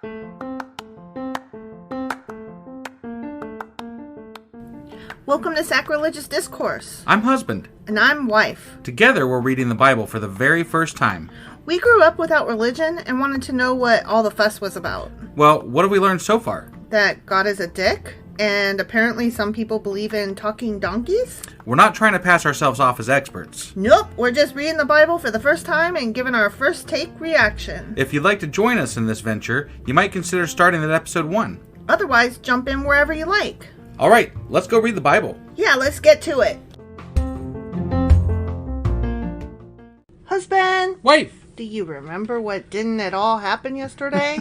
Welcome to Sacrilegious Discourse. I'm husband. And I'm wife. Together we're reading the Bible for the very first time. We grew up without religion and wanted to know what all the fuss was about. Well, what have we learned so far? That God is a dick, and apparently some people believe in talking donkeys? We're not trying to pass ourselves off as experts. Nope, we're just reading the Bible for the first time and giving our first take reaction. If you'd like to join us in this venture, you might consider starting at episode 1. Otherwise, jump in wherever you like. All right, let's go read the Bible. Yeah, let's get to it. Husband! Wife! Do you remember what didn't at all happen yesterday?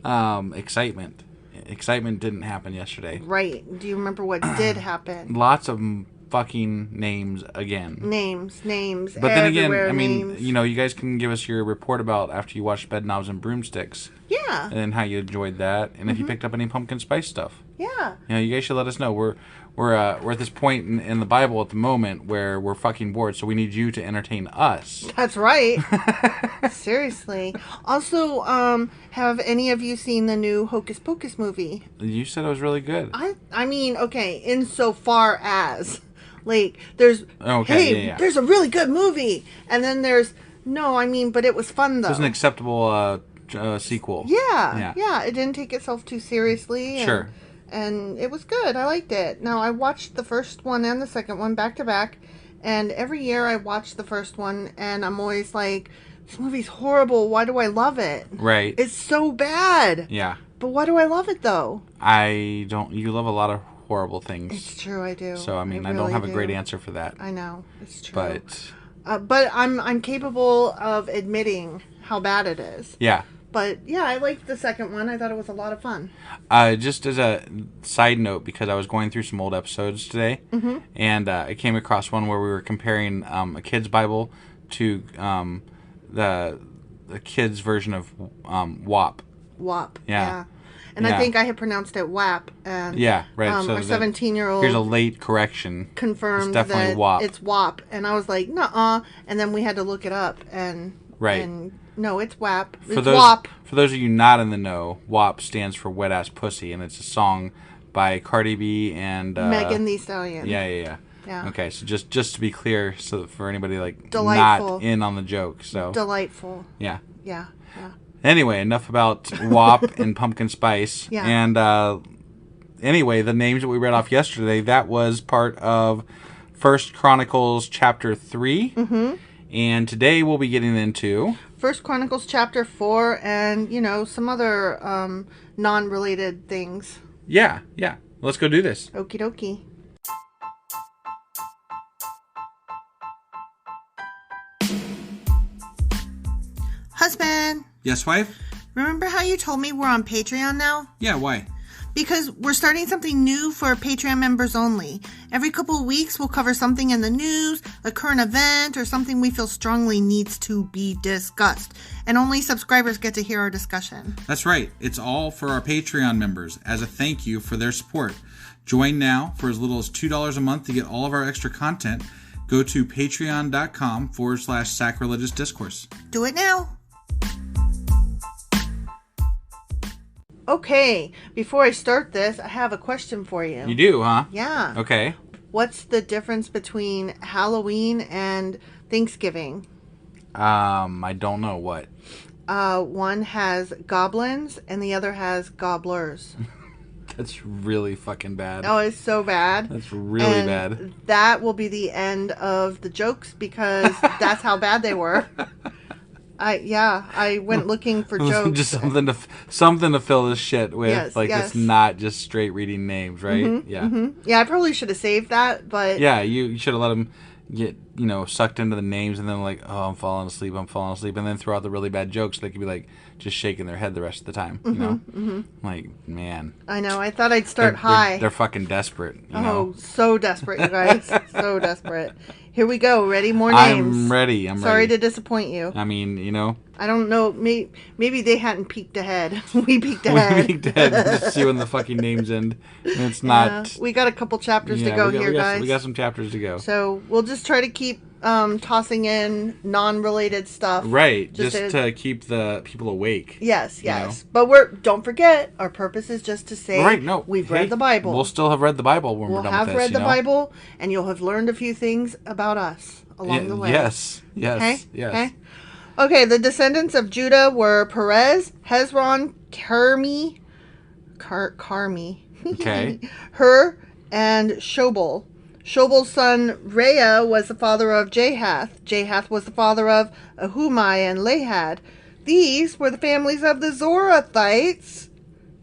Excitement. Excitement didn't happen yesterday. Right. Do you remember what did happen? Lots of fucking names again. Names. But then again, I mean, names. you know, you guys can give us your report about after you watched Bedknobs and Broomsticks. Yeah. And how you enjoyed that. And if you picked up any pumpkin spice stuff. Yeah. You know, you guys should let us know. We're at this point in the Bible at the moment where we're fucking bored, so we need you to entertain us. That's right. Seriously. Also, have any of you seen the new Hocus Pocus movie? You said it was really good. I mean, okay, insofar as, like, there's, there's a really good movie, and then there's, but it was fun, though. It was an acceptable sequel. Yeah, it didn't take itself too seriously. Sure. And it was good. I liked it. Now, I watched the first one and the second one back to back. And every year I watch the first one and I'm always like, this movie's horrible. Why do I love it? Right. It's so bad. Yeah. But why do I love it, though? You love a lot of horrible things. It's true, I do. So, I mean, I don't have a great answer for that. I know. It's true. But I'm capable of admitting how bad it is. Yeah. But, yeah, I liked the second one. I thought it was a lot of fun. Just as a side note, because I was going through some old episodes today, and I came across one where we were comparing a kid's Bible to the kid's version of WAP. WAP, yeah. And I think I had pronounced it WAP. And, yeah, right. So our 17-year-old... Here's a late correction. Confirmed it's definitely that WAP. It's WAP. And I was like, nuh-uh. And then we had to look it up. And no, it's WAP. It's WAP. For those of you not in the know, WAP stands for Wet Ass Pussy, and it's a song by Cardi B and... Megan Thee Stallion. Yeah. Okay, so just to be clear, so for anybody Delightful. Not in on the joke, so... Delightful. Yeah. Anyway, enough about WAP and pumpkin spice. Yeah. And anyway, the names that we read off yesterday, that was part of 1 Chronicles chapter 3. Mm-hmm. And today we'll be getting into 1 Chronicles chapter 4 and, some other non-related things. Yeah. Let's go do this. Okie dokie. Husband. Yes, wife? Remember how you told me we're on Patreon now? Yeah, why? Because we're starting something new for Patreon members only. Every couple of weeks, we'll cover something in the news, a current event, or something we feel strongly needs to be discussed. And only subscribers get to hear our discussion. That's right. It's all for our Patreon members as a thank you for their support. Join now for as little as $2 a month to get all of our extra content. Go to patreon.com/sacrilegious discourse. Do it now. Okay, before I start this, I have a question for you. You do, huh? Yeah. Okay. What's the difference between Halloween and Thanksgiving? I don't know what. One has goblins and the other has gobblers. That's really fucking bad. Oh, it's so bad. That's really bad. That will be the end of the jokes because that's how bad they were. I went looking for jokes. Just something to fill this shit with. Yes. It's not just straight reading names, right? Mm-hmm, yeah. Mm-hmm. Yeah, I probably should have saved that, but... Yeah, you should have let them get, sucked into the names and then I'm falling asleep. And then throw out the really bad jokes. They could be just shaking their head the rest of the time, Mm-hmm. Man. I know. I thought I'd start high. They're fucking desperate, you know? So desperate, you guys. So desperate. Here we go. Ready? More names. I'm ready. Sorry to disappoint you. I mean, I don't know. Maybe they hadn't peeked ahead. We peeked ahead. We peeked ahead to see when the fucking names end. And it's not... We got a couple chapters to go here, guys. We got some chapters to go. So we'll just try to keep tossing in non-related stuff. Right, just to keep the people awake. Yes. But don't forget, our purpose is just to say we've read the Bible. We'll still have read the Bible when we're done with this. We'll have read the Bible, and you'll have learned a few things about us along the way. Yes. Okay? Okay, the descendants of Judah were Perez, Hezron, Carmi, Okay. Hur, and Shobal. Shobal's son Rhea was the father of Jahath. Jahath was the father of Ahumai and Lahad. These were the families of the Zorathites.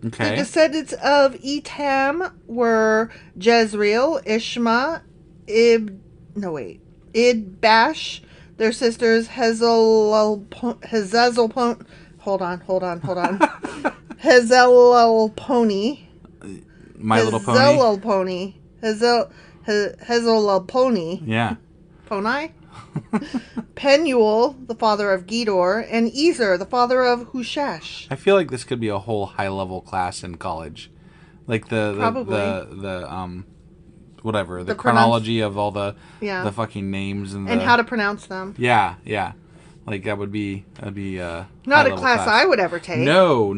Okay. The descendants of Etam were Jezreel, Ishma, Idbash. Their sisters Hazelelponi. Hazelelponi. My Little Pony. Hazelelponi. Yeah. Poni? Penuel, the father of Gedor, and Ezer, the father of Hushash. I feel like this could be a whole high-level class in college. Like the chronology of all the fucking names and how to pronounce them. Yeah. Like that'd be not a class I would ever take. No.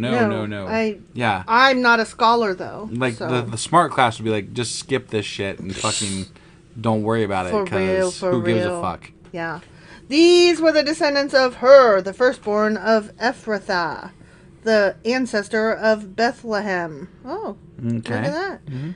I'm not a scholar though. Like the smart class would be like, just skip this shit and fucking don't worry about it, because who gives a fuck? Yeah. These were the descendants of Hur, the firstborn of Ephrathah, the ancestor of Bethlehem. Oh, okay. Look at that. Mm-hmm.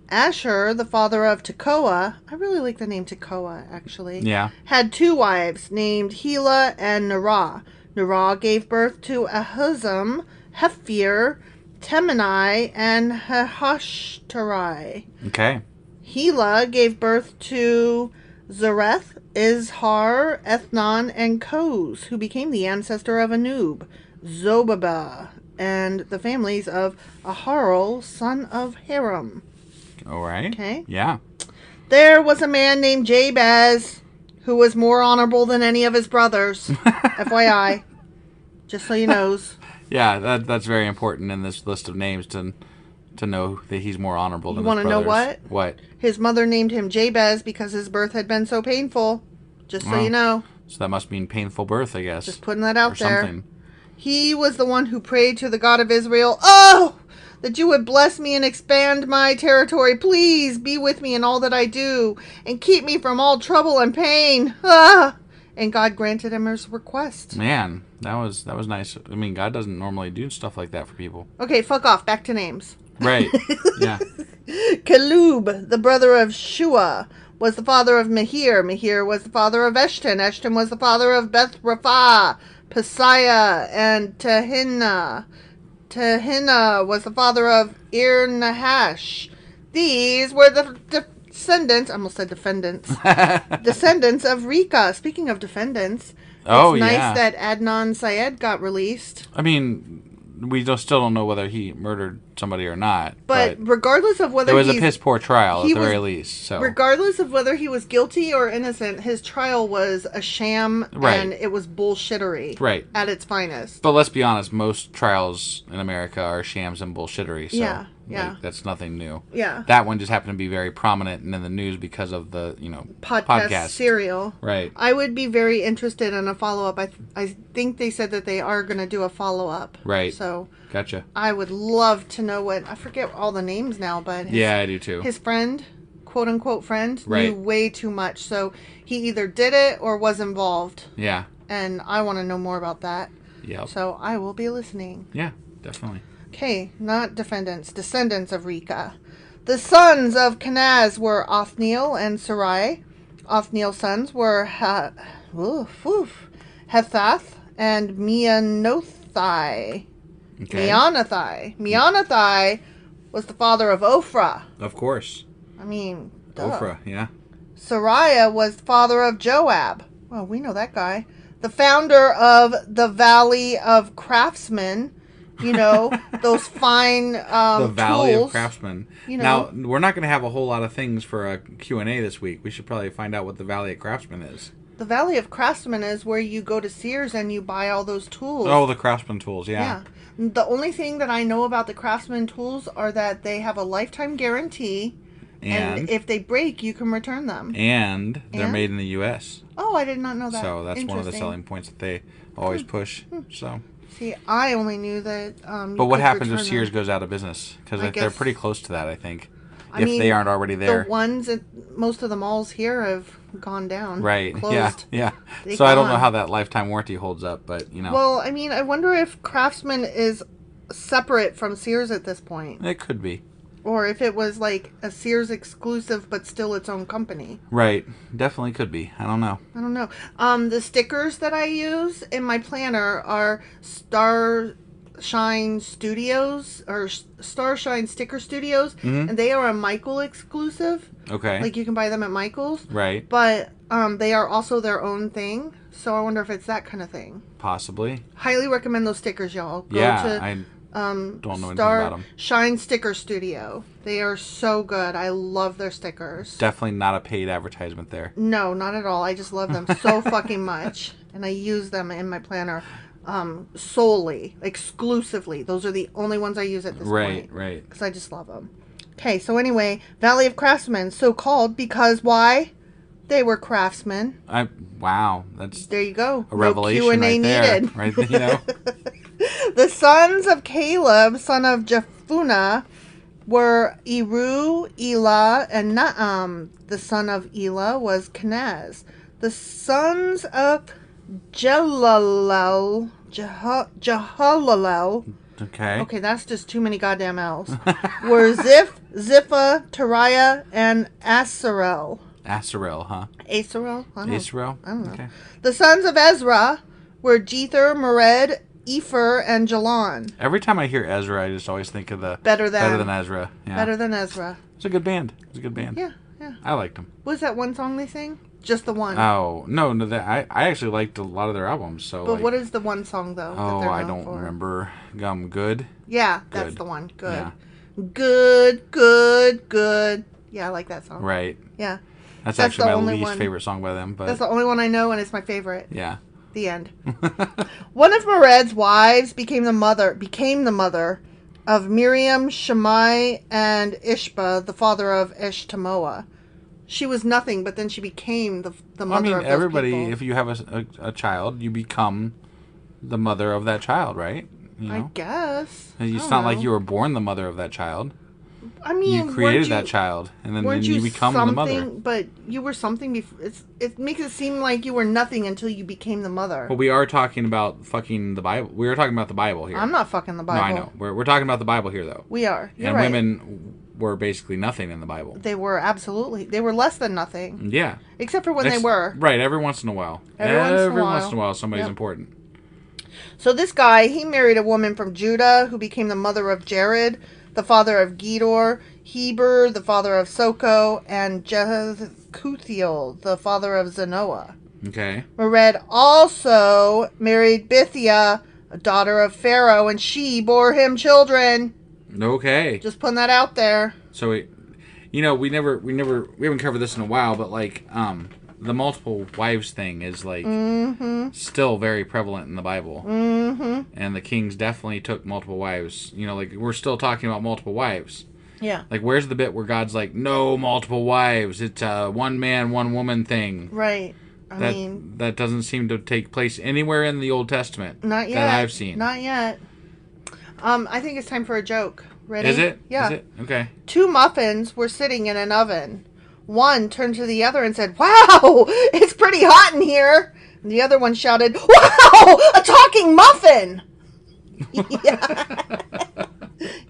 Asher, the father of Tekoa, I really like the name Tekoa, actually, had 2 wives named Hela and Nerah. Nerah gave birth to Ahuzam, Hephir, Temeni, and Hahashtarai. Okay. Hela gave birth to Zareth, Izhar, Ethnon, and Koz, who became the ancestor of Anub, Zobaba, and the families of Aharol, son of Haram. All right. Okay. Yeah. There was a man named Jabez who was more honorable than any of his brothers. FYI. Just so you knows. Yeah, that's very important in this list of names to know that he's more honorable than his brothers. You want to know what? What? His mother named him Jabez because his birth had been so painful. Just so you know. So that must mean painful birth, I guess. Just putting that out there. Something. He was the one who prayed to the God of Israel, "Oh, that you would bless me and expand my territory. Please be with me in all that I do and keep me from all trouble and pain." And God granted him his request. Man, that was nice. I mean, God doesn't normally do stuff like that for people. Okay, fuck off. Back to names. Right. Yeah. Caleb, the brother of Shua, was the father of Mehir. Mehir was the father of Eshton. Eshton was the father of Beth Rapha, Pesiah, and Tehinnah. Tehinnah was the father of Ir-Nahash. These were the descendants, I almost said defendants, descendants of Reka. Speaking of defendants, it's nice that Adnan Syed got released. I mean, we still don't know whether he murdered somebody or not. But regardless of whether it was a piss poor trial at the very least. So regardless of whether he was guilty or innocent, his trial was a sham, and it was bullshittery at its finest. But let's be honest, most trials in America are shams and bullshittery. So yeah. That's nothing new. Yeah. That one just happened to be very prominent and in the news because of the, podcast serial. Right. I would be very interested in a follow-up. I think they said that they are going to do a follow-up. Right. So gotcha. I would love to know I forget all the names now, but I do too. His friend, quote unquote friend, right. knew way too much. So he either did it or was involved. Yeah. And I want to know more about that. Yeah. So I will be listening. Yeah, definitely. Okay, not defendants, descendants of Reka. The sons of Kenaz were Othniel and Sarai. Othniel's sons were Hethath and Meonothai. Okay. Meonothai was the father of Ophrah. Of course. I mean, duh. Ophrah, yeah. Sariah was the father of Joab. Well, we know that guy. The founder of the Valley of Craftsmen. Those fine the Valley tools. of Craftsmen. Now, we're not going to have a whole lot of things for a Q&A this week. We should probably find out what the Valley of Craftsmen is. The Valley of Craftsmen is where you go to Sears and you buy all those tools. Oh, the Craftsman tools, yeah. The only thing that I know about the Craftsman tools are that they have a lifetime guarantee And if they break, you can return them. And they're made in the U.S. Oh, I did not know that. So that's one of the selling points that they always push. So. See, I only knew that. But what happens if Sears goes out of business? Because they're pretty close to that, I think. If they aren't already there. The ones at most of the malls here have gone down. Right. Closed. Yeah. So I don't know how that lifetime warranty holds up, but Well, I mean, I wonder if Craftsman is separate from Sears at this point. It could be. Or if it was like a Sears exclusive, but still its own company. Right. Definitely could be. I don't know. The stickers that I use in my planner are Starshine Studios or Starshine Sticker Studios, and they are a Michael exclusive. Okay. Like you can buy them at Michael's. Right. But they are also their own thing. So I wonder if it's that kind of thing. Possibly. Highly recommend those stickers, y'all. Go I don't know anything about them. Starshine Sticker Studio. They are so good. I love their stickers. Definitely not a paid advertisement there. No, not at all. I just love them so fucking much. And I use them in my planner solely, exclusively. Those are the only ones I use at this point. Right. Because I just love them. Okay, so anyway, Valley of Craftsmen, so called because why? They were craftsmen. Wow, that's there you go. A revelation right there. Needed. Right, The sons of Caleb, son of Jephunneh, were Eru, Elah, and Naam. The son of Elah was Kenaz. The sons of Jehalalel. Okay, that's just too many goddamn L's. Were Ziph, Ziphah, Teriah, and Asarel. Asarel, huh? Asarel? Asarel? I don't know. Okay. The sons of Ezra were Jether, Mered, Epher, and Jalon. Every time I hear Ezra, I just always think of the Better Than Ezra. Yeah. Better Than Ezra. It's a good band. Yeah. I liked them. What was that one song they sing? Just the one. Oh, no, I actually liked a lot of their albums. So. But what is the one song, though? Oh, I don't remember. Good? Yeah, that's the one. Good. Yeah. Good. Yeah, I like that song. Right. Yeah. That's actually my least favorite song by them. But that's the only one I know, and it's my favorite. Yeah. The end. One of Mered's wives became the mother of Miriam, Shammai, and Ishba, the father of Eshtemoa. She was nothing, but then she became the mother of those everybody, people. If you have a child, you become the mother of that child, right? I guess. It's not like you were born the mother of that child. I mean, you created that child, and then you become the mother. But you were something before. It makes it seem like you were nothing until you became the mother. Well, we are talking about fucking the Bible. We are talking about the Bible here. I'm not fucking the Bible. No, I know. We're talking about the Bible here, though. We are. You're and right. Women were basically nothing in the Bible. They were absolutely. They were less than nothing. Yeah. Except for when they were. Right. Every once in a while. Every once in a while, somebody's important. So this guy, he married a woman from Judah who became the mother of Jared, the father of Gedor, Heber, the father of Soko, and Jehukuthiel, the father of Zanoah. Okay. Mered also married Bithiah, a daughter of Pharaoh, and she bore him children. Okay. Just putting that out there. So we haven't covered this in a while, but like the multiple wives thing is like still very prevalent in the Bible. Mm-hmm. And the kings definitely took multiple wives. Like we're still talking about multiple wives. Yeah. Like where's the bit where God's like, no multiple wives? It's a one man, one woman thing. Right. That doesn't seem to take place anywhere in the Old Testament. Not yet. That I've seen. Not yet. I think it's time for a joke. Ready? Is it? Yeah. Is it? Okay. 2 muffins were sitting in an oven. One turned to the other and said, "Wow, it's pretty hot in here." And the other one shouted, "Wow, a talking muffin!"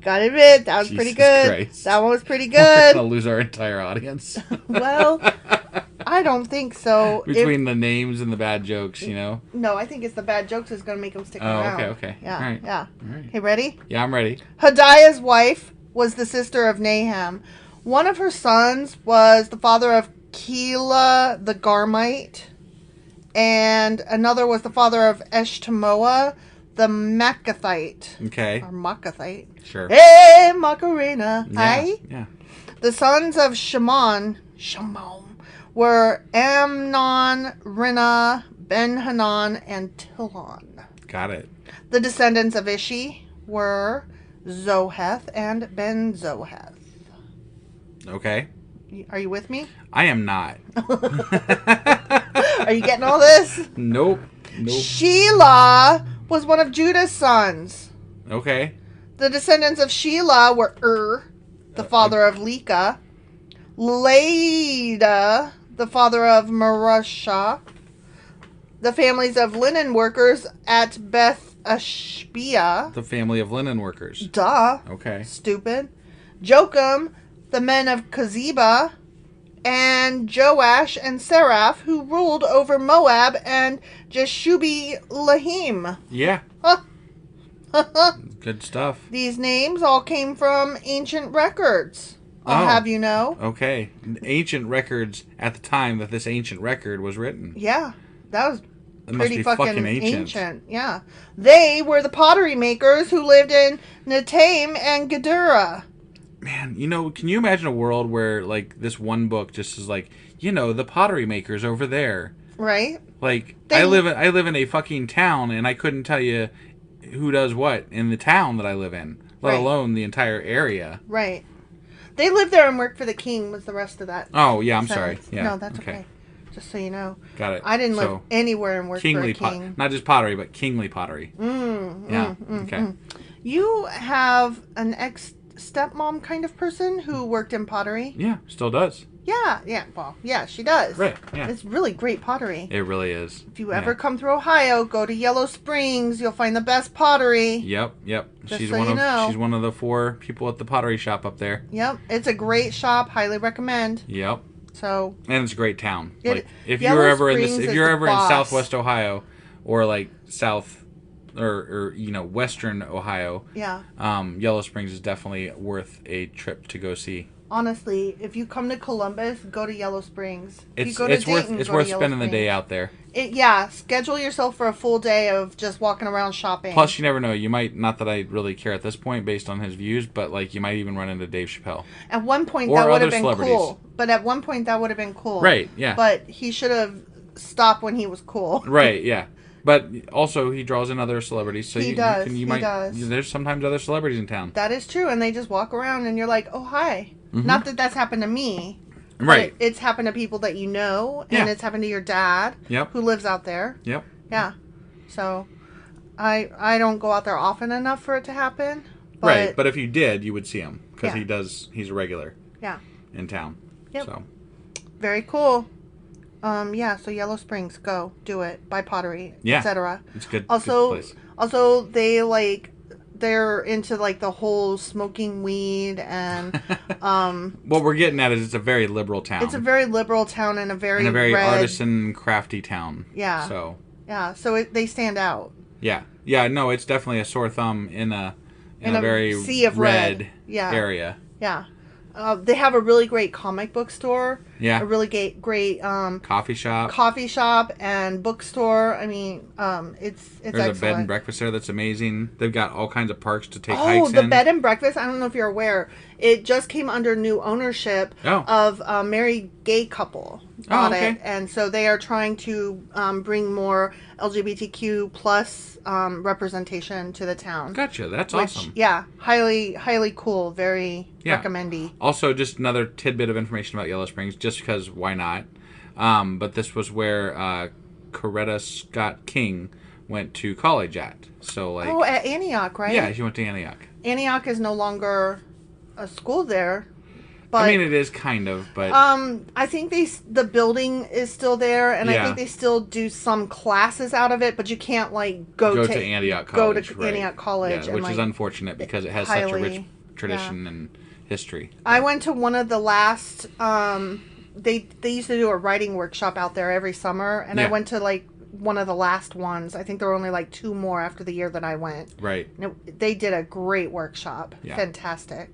Gotta admit, that was pretty good. Christ. That one was pretty good. We're gonna lose our entire audience. Well, I don't think so. Between the names and the bad jokes, No, I think it's the bad jokes that's going to make them stick around. Okay. Yeah, all right. yeah. All right. Okay, ready? Yeah, I'm ready. Hodiah's wife was the sister of Naham. One of her sons was the father of Keilah the Garmite, and another was the father of Eshtemoa the Maccathite. Okay. Or Maccathite. Sure. Hey, Macarena. Yeah. Hi. Yeah. The sons of Shimon were Amnon, Rinnah, Ben-Hanan, and Tilon. Got it. The descendants of Ishi were Zoheth and Ben-Zoheth. Okay. Are you with me? I am not. Are you getting all this? Nope. Shelah was one of Judah's sons. Okay. The descendants of Shelah were the father of Leka, Leda, the father of Marashah, the families of linen workers at Beth Ashbia. The family of linen workers. Duh. Okay. Stupid. Jocham, the men of Kozeba, and Joash and Seraph, who ruled over Moab and Jeshubi Lahim. Yeah. Good stuff. These names all came from ancient records. I'll have you know. Okay. Ancient records at the time that this ancient record was written. Yeah. That was pretty fucking ancient. Yeah. They were the pottery makers who lived in Netaim and Gedera. Man, can you imagine a world where, like, this one book just is like, the pottery makers over there. Right. Like, I live in a fucking town, and I couldn't tell you who does what in the town that I live in, let alone the entire area. Right. They lived there and worked for the king was the rest of that. Oh, yeah, I'm sorry. Yeah. No, that's okay. Just so you know. Got it. I didn't live anywhere and work for a king. Not just pottery, but kingly pottery. Okay. You have an ex-stepmom kind of person who worked in pottery? Yeah, still does. Yeah. Well, yeah, she does. Right, yeah. It's really great pottery. It really is. If you ever come through Ohio, go to Yellow Springs. You'll find the best pottery. Yep. Just She's so one of the 4 people at the pottery shop up there. Yep. It's a great shop. Highly recommend. Yep. So. And it's a great town. If Yellow you're ever in boss. Southwest Ohio, or like South, or Western Ohio, yeah. Yellow Springs is definitely worth a trip to go see. Honestly, if you come to Columbus, go to Yellow Springs. It's worth spending the day out there. Schedule yourself for a full day of just walking around shopping. Plus, you never know. You might, not that I really care at this point based on his views, but like you might even run into Dave Chappelle. At one point, that would have been cool. But at one point, that would have been cool. Right, yeah. But he should have stopped when he was cool. Right, yeah. But also, he draws in other celebrities. So he does. There's sometimes other celebrities in town. That is true. And they just walk around and you're like, oh, hi. Mm-hmm. Not that that's happened to me. Right. It's happened to people that you know. And it's happened to your dad. Yep. Who lives out there. Yep. Yeah. So, I don't go out there often enough for it to happen. But, right. But if you did, you would see him. Because he's a regular. Yeah. In town. Yep. So. Very cool. So Yellow Springs, go do it. Buy pottery, etc. It's good. Also, good place. Also they're into like the whole smoking weed and what we're getting at is it's a very liberal town. It's a very liberal town and a very artisan, crafty town. Yeah. So they stand out. Yeah. Yeah. No, it's definitely a sore thumb in a very sea of red area. Yeah. They have a really great comic book store. Yeah. A really great coffee shop and bookstore. I mean, it's There's excellent. a bed and breakfast there that's amazing. They've got all kinds of parks to take hikes in. Oh, the bed and breakfast, I don't know if you're aware. It just came under new ownership of a married gay couple. Bought it. And so they are trying to bring more LGBTQ plus representation to the town. Gotcha. That's awesome. Yeah. Highly cool. Very recommend-y. Also, just another tidbit of information about Yellow Springs, just because why not? But this was where Coretta Scott King went to college at. So at Antioch, right? Yeah, she went to Antioch. Antioch is no longer a school there. But, I mean, it is kind of, but I think the building is still there, and I think they still do some classes out of it. But you can't go to Antioch College. Go to Antioch College, which is unfortunate because it has such a rich tradition and history. I went to one of the last. They used to do a writing workshop out there every summer, and I went to one of the last ones. I think there were only 2 more after the year that I went. Right. They did a great workshop. Yeah. Fantastic.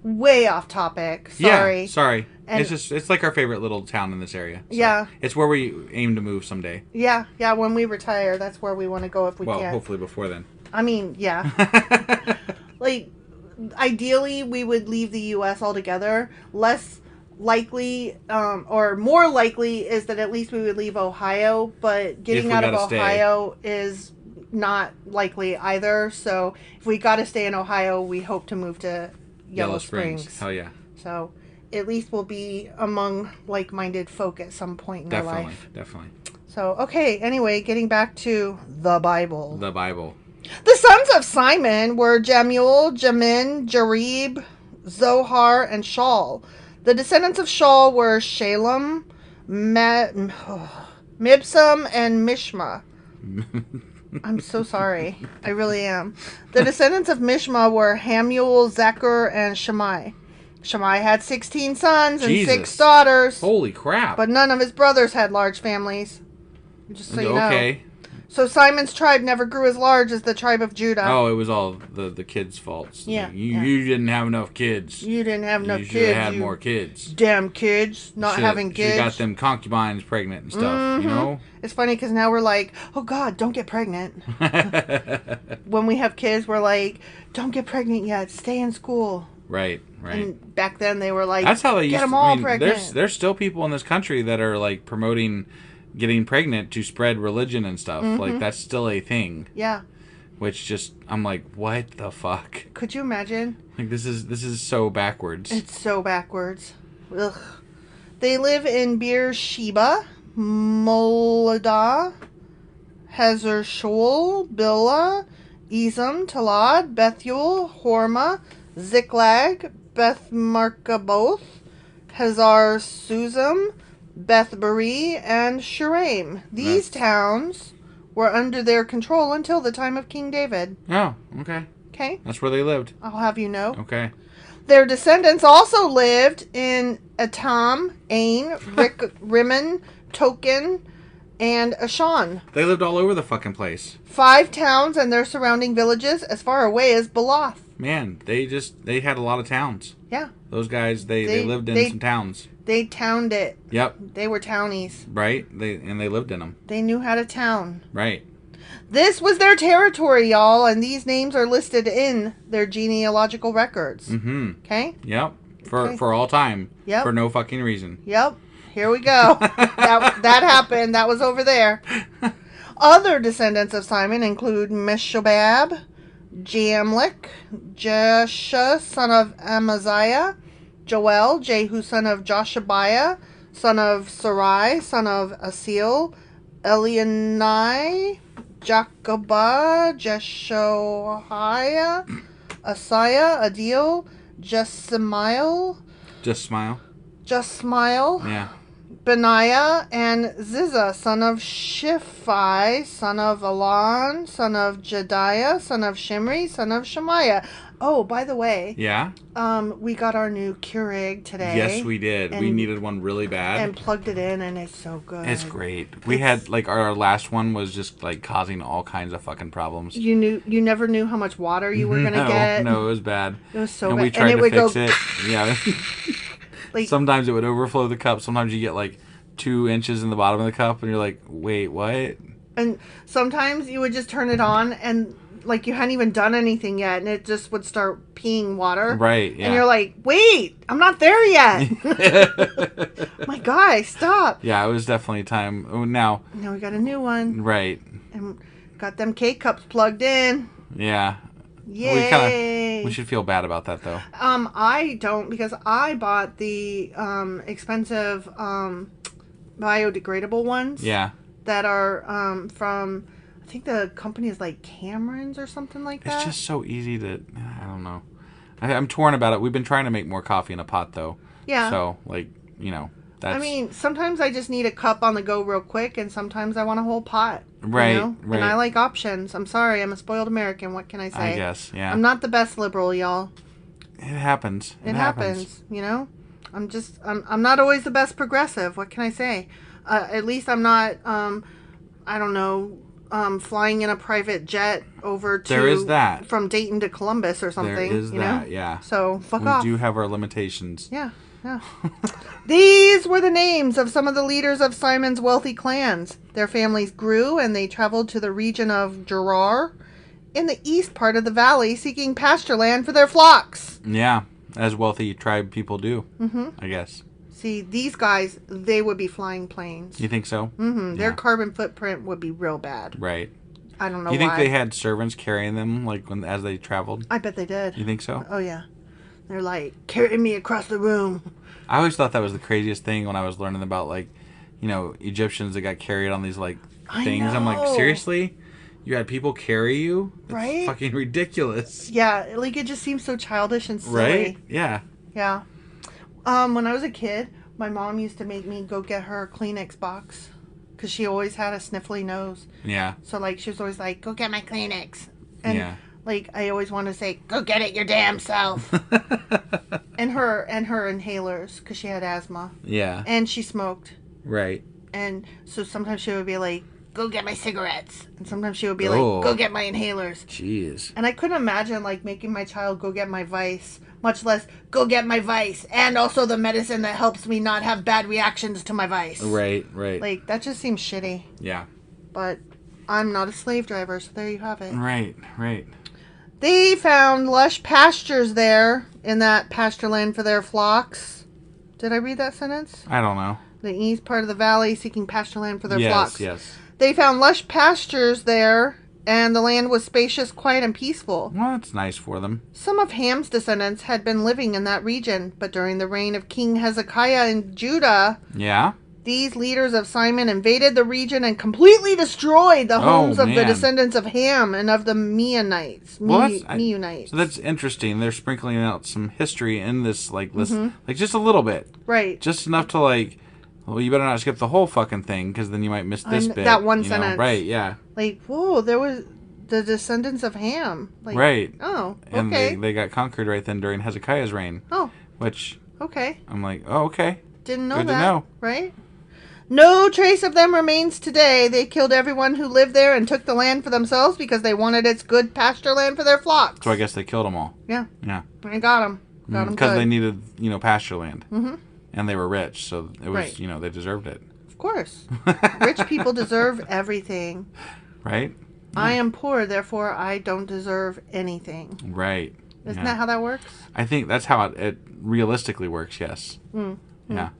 Way off topic. Sorry. Yeah, sorry. And it's like our favorite little town in this area. So yeah. It's where we aim to move someday. Yeah. When we retire, that's where we want to go if we can. Well, hopefully before then. I mean, yeah. Ideally, we would leave the U.S. altogether. Less likely, or more likely, is that at least we would leave Ohio. But getting out of Ohio is not likely either. So if we got to stay in Ohio, we hope to move to Yellow Springs. Hell yeah. So at least we'll be among like-minded folk at some point in our life. Definitely. So, okay, anyway, getting back to the Bible. The Bible. The sons of Simon were Jemuel, Jamin, Jareb, Zohar, and Shaul. The descendants of Shaul were Shalem, Mibsam, and Mishma. I'm so sorry. I really am. The descendants of Mishma were Hamuel, Zechar, and Shammai. Shammai had 16 sons and 6 daughters. Holy crap. But none of his brothers had large families. Just so you know. Okay. So Simon's tribe never grew as large as the tribe of Judah. Oh, it was all the kids' faults. Yeah. Like, you didn't have enough kids. You didn't have enough kids. You should have had more kids. Damn kids. Having kids. You got them concubines pregnant and stuff, you know? It's funny because now we're like, oh God, don't get pregnant. When we have kids, we're like, don't get pregnant yet. Stay in school. Right. And back then they were like, that's how they used get them all pregnant. There's still people in this country that are like promoting getting pregnant to spread religion and stuff. Like, that's still a thing. Yeah. Which just, I'm like, what the fuck? Could you imagine? Like, this is so backwards. It's so backwards. Ugh. They live in Beersheba, Moladah, Hazar Shul, Bilhah, Ezem, Talad, Bethuel, Hormah, Ziklag, Beth Markaboth, Hazar Suzam, Beth Bari, and Shuraim. These towns were under their control until the time of King David. Oh, okay. Okay. That's where they lived. I'll have you know. Okay. Their descendants also lived in Etam, Ain, Rimmon, Token, and Ashan. They lived all over the fucking place. 5 towns and their surrounding villages as far away as Beloth. Man, they had a lot of towns. Yeah. Those guys, they lived in some towns. They towned it. Yep. They were townies. Right. They lived in them. They knew how to town. Right. This was their territory, y'all, and these names are listed in their genealogical records. Mm-hmm. Okay? Yep. For all time. Yep. For no fucking reason. Yep. Here we go. that happened. That was over there. Other descendants of Simon include Meshobab, Jamlik, Jesha, son of Amaziah, Joel, Jehu, son of Joshabiah, son of Sarai, son of Asil, Elianai, Jacobah, Jeshoiah, Asaiah, Adil, Jesimiel. Just smile. Yeah. Benaiah, and Ziza, son of Shiphi, son of Elon, son of Jediah, son of Shimri, son of Shemaiah. Oh, by the way. Yeah? We got our new Keurig today. Yes, we did. We needed one really bad. And plugged it in, and it's so good. It's great. We had, like, our last one was just, like, causing all kinds of fucking problems. You never knew how much water you were going to get. No, it was bad. It was so bad. And we tried to fix it. Yeah. Like, sometimes it would overflow the cup. Sometimes you get, like, 2 inches in the bottom of the cup, and you're like, wait, what? And sometimes you would just turn it on, and like you hadn't even done anything yet, and it just would start peeing water. Right, yeah. And you're like, wait, I'm not there yet. My guy, stop. Yeah, it was definitely time. Now we got a new one. Right. And got them K-cups plugged in. Yeah. Yay. We should feel bad about that, though. I don't, because I bought the expensive biodegradable ones. Yeah. That are from, I think the company is like Cameron's or something like that. It's just so easy to, I don't know. I'm torn about it. We've been trying to make more coffee in a pot, though. Yeah. So, like, that's... I mean, sometimes I just need a cup on the go real quick, and sometimes I want a whole pot. Right, right. And I like options. I'm sorry. I'm a spoiled American. What can I say? I guess, yeah. I'm not the best liberal, y'all. It happens. It happens. I'm not always the best progressive. What can I say? At least I'm not, I don't know, flying in a private jet over to... There is that. From Dayton to Columbus or something. There is that, yeah. So, fuck off. We do have our limitations. Yeah. These were the names of some of the leaders of Simon's wealthy clans. Their families grew, and they traveled to the region of Gerar in the east part of the valley, seeking pasture land for their flocks. Yeah, as wealthy tribe people do, I guess. See, these guys, they would be flying planes. You think so? Mm-hmm. Yeah. Their carbon footprint would be real bad. Right. I don't know You think they had servants carrying them, like, as they traveled? I bet they did. You think so? Oh, yeah. They're like, carry me across the room. I always thought that was the craziest thing when I was learning about, like, Egyptians that got carried on these, like, things. I'm like, seriously? You had people carry you? That's right? Fucking ridiculous. Yeah, like, it just seems so childish and silly. Right? Yeah. Yeah. When I was a kid, my mom used to make me go get her a Kleenex box. Because she always had a sniffly nose. Yeah. So, like, she was always like, go get my Kleenex. And, yeah. like, I always want to say, go get it your damn self. and her inhalers, because she had asthma. Yeah. And she smoked. Right. And so sometimes she would be like, go get my cigarettes. And sometimes she would be like, go get my inhalers. Jeez. And I couldn't imagine, like, making my child go get my Vice, much less go get my Vice and also the medicine that helps me not have bad reactions to my Vice. Right. Like, that just seems shitty. Yeah. But I'm not a slave driver, so there you have it. Right. They found lush pastures there in that pasture land for their flocks. Did I read that sentence? I don't know. The east part of the valley seeking pasture land for their flocks. Yes. They found lush pastures there, and the land was spacious, quiet, and peaceful. Well, that's nice for them. Some of Ham's descendants had been living in that region, but during the reign of King Hezekiah in Judah, these leaders of Simon invaded the region and completely destroyed the homes of the descendants of Ham and of the Meunites. So that's interesting. They're sprinkling out some history in this list, like just a little bit, right? Just enough to like. Well, you better not skip the whole fucking thing, because then you might miss this bit. That one sentence. Right, yeah. Like, whoa, there was the descendants of Ham. Like, right. Oh, okay. And they got conquered right then during Hezekiah's reign. Oh. Which... Okay. I'm like, oh, okay. Didn't know Good that. to know. Right? No trace of them remains today. They killed everyone who lived there and took the land for themselves because they wanted its good pasture land for their flocks. So I guess they killed them all. Yeah. Yeah. And got them. Got them because they needed, pasture land. Mm-hmm. And they were rich, so it was, they deserved it. Of course. Rich people deserve everything. Right? Yeah. I am poor, therefore I don't deserve anything. Right. Isn't that how that works? I think that's how it realistically works, yes. Mm-hmm. Yeah.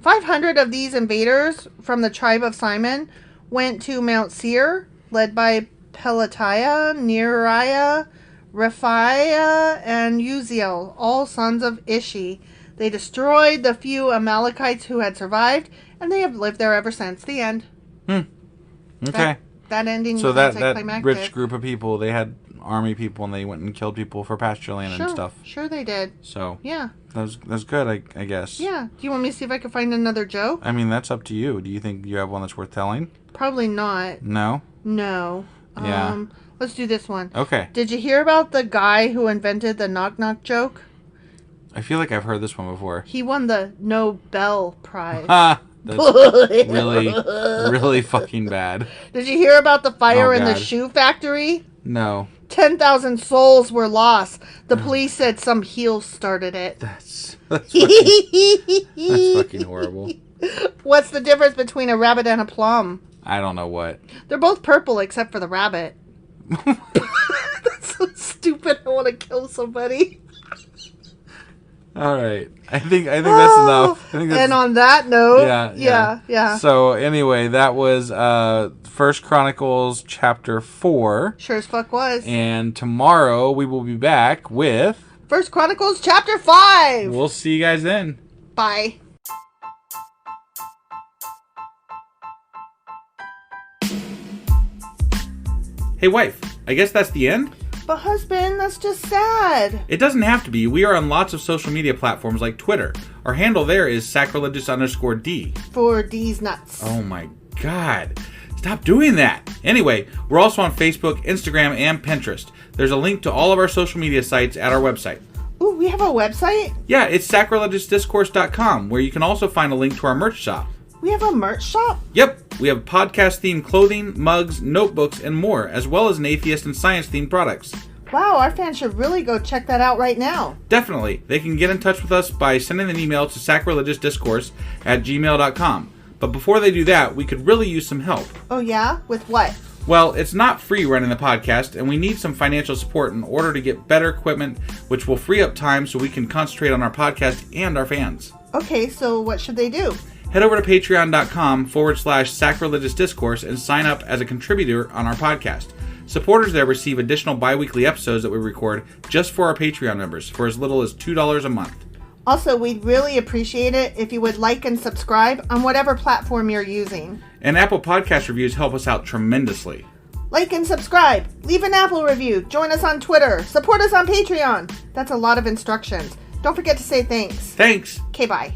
500 of these invaders from the tribe of Simon went to Mount Seir, led by Pelatiah, Neriah, Rephaiah, and Uziel, all sons of Ishi. They destroyed the few Amalekites who had survived, and they have lived there ever since. The end. Okay. That ending so was anticlimactic. That rich group of people, they had army people, and they went and killed people for pasture land and stuff. Sure they did. So yeah, that's good, I guess. Yeah. Do you want me to see if I can find another joke? I mean, that's up to you. Do you think you have one that's worth telling? Probably not. No? No. Yeah. Let's do this one. Okay. Did you hear about the guy who invented the knock-knock joke? I feel like I've heard this one before. He won the Nobel Prize. That's really, really fucking bad. Did you hear about the fire in the shoe factory? No. 10,000 souls were lost. The police said some heels started it. That's fucking horrible. What's the difference between a rabbit and a plum? I don't know what. They're both purple except for the rabbit. That's so stupid. I want to kill somebody. All right. I think that's enough. And on that note, yeah. So anyway, that was 1 Chronicles chapter 4. Sure as fuck was. And tomorrow we will be back with 1 Chronicles chapter 5. We'll see you guys then. Bye. Hey wife, I guess that's the end? But husband, that's just sad. It doesn't have to be. We are on lots of social media platforms like Twitter. Our handle there is sacrilegious_D. For D's nuts. Oh my god. Stop doing that. Anyway, we're also on Facebook, Instagram, and Pinterest. There's a link to all of our social media sites at our website. Ooh, we have a website? Yeah, it's sacrilegiousdiscourse.com, where you can also find a link to our merch shop. We have a merch shop? Yep, we have podcast-themed clothing, mugs, notebooks, and more, as well as an atheist and science-themed products. Wow, our fans should really go check that out right now. Definitely. They can get in touch with us by sending an email to sacrilegiousdiscourse@gmail.com. But before they do that, we could really use some help. Oh yeah? With what? Well, it's not free running the podcast, and we need some financial support in order to get better equipment, which will free up time so we can concentrate on our podcast and our fans. Okay, so what should they do? Head over to patreon.com/sacrilegiousdiscourse and sign up as a contributor on our podcast. Supporters there receive additional bi-weekly episodes that we record just for our Patreon members for as little as $2 a month. Also, we'd really appreciate it if you would like and subscribe on whatever platform you're using. And Apple Podcast reviews help us out tremendously. Like and subscribe. Leave an Apple review. Join us on Twitter. Support us on Patreon. That's a lot of instructions. Don't forget to say thanks. Thanks. Okay, bye.